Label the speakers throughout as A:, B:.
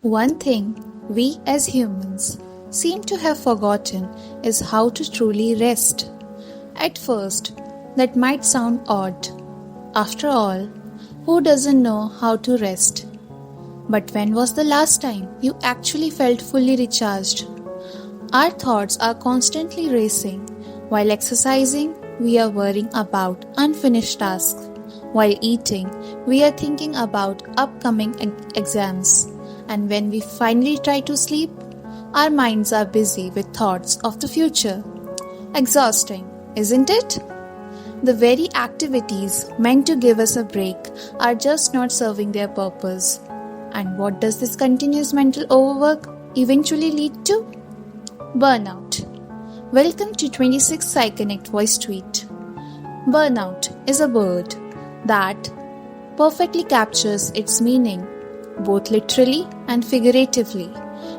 A: One thing we as humans seem to have forgotten is how to truly rest. At first, that might sound odd. After all, who doesn't know how to rest? But when was the last time you actually felt fully recharged? Our thoughts are constantly racing. While exercising, we are worrying about unfinished tasks. While eating, we are thinking about upcoming exams. And when we finally try to sleep, our minds are busy with thoughts of the future. Exhausting, isn't it? The very activities meant to give us a break are just not serving their purpose. And what does this continuous mental overwork eventually lead to? Burnout. Welcome to 26 PsyConnect voice tweet. Burnout is a word that perfectly captures its meaning, both literally and figuratively.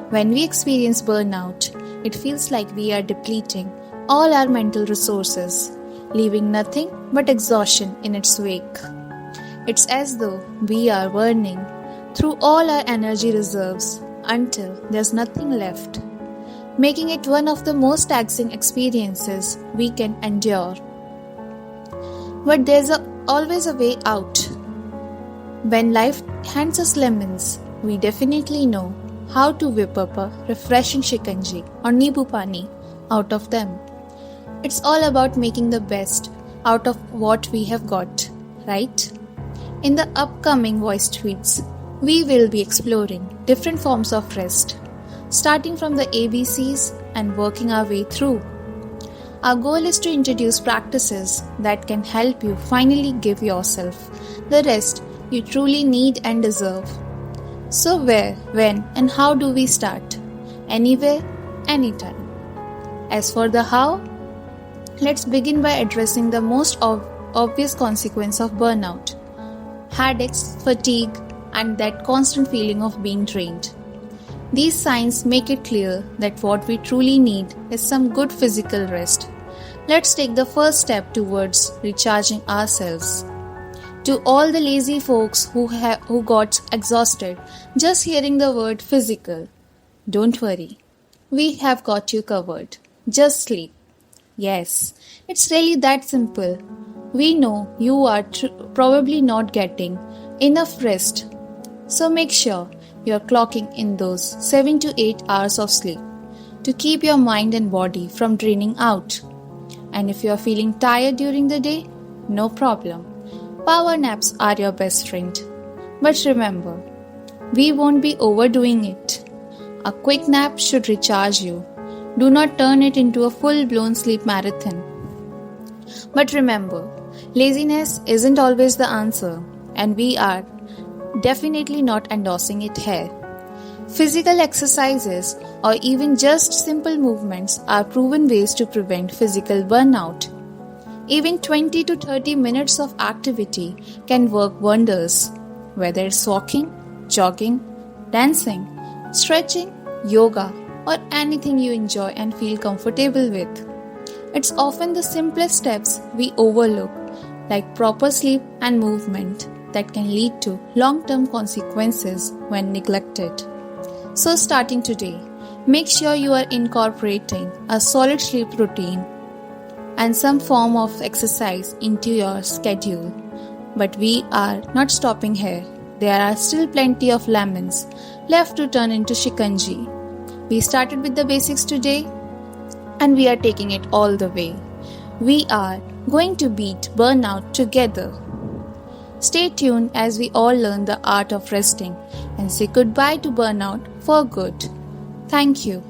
A: When we experience burnout, it feels like we are depleting all our mental resources, leaving nothing but exhaustion in its wake. It's as though we are burning through all our energy reserves until there's nothing left, making it one of the most taxing experiences we can endure. But there's always a way out. When life hands us lemons, we definitely know how to whip up a refreshing shikanji or nibu pani out of them. It's all about making the best out of what we have got, right? In the upcoming voice tweets, we will be exploring different forms of rest, starting from the ABCs and working our way through. Our goal is to introduce practices that can help you finally give yourself the rest you truly need and deserve. So where, when, and how do we start? Anywhere, anytime. As for the how, let's begin by addressing the most obvious consequence of burnout: headaches, fatigue, and that constant feeling of being drained. These signs make it clear that what we truly need is some good physical rest. Let's take the first step towards recharging ourselves. To all the lazy folks who got exhausted just hearing the word physical, don't worry. We have got you covered. Just sleep. Yes, it's really that simple. We know you are probably not getting enough rest. So make sure you're clocking in those 7 to 8 hours of sleep to keep your mind and body from draining out. And if you're feeling tired during the day, no problem. Power naps are your best friend. But remember, we won't be overdoing it. A quick nap should recharge you. Do not turn it into a full-blown sleep marathon. But remember, laziness isn't always the answer, and we are definitely not endorsing it here. Physical exercises or even just simple movements are proven ways to prevent physical burnout. Even 20 to 30 minutes of activity can work wonders, whether it's walking, jogging, dancing, stretching, yoga, or anything you enjoy and feel comfortable with. It's often the simplest steps we overlook, like proper sleep and movement, that can lead to long-term consequences when neglected. So starting today, make sure you are incorporating a solid sleep routine and some form of exercise into your schedule. But we are not stopping here. There are still plenty of lemons left to turn into shikanji. We started with the basics today, and we are taking it all the way. We are going to beat burnout together. Stay tuned as we all learn the art of resting and say goodbye to burnout for good. Thank you.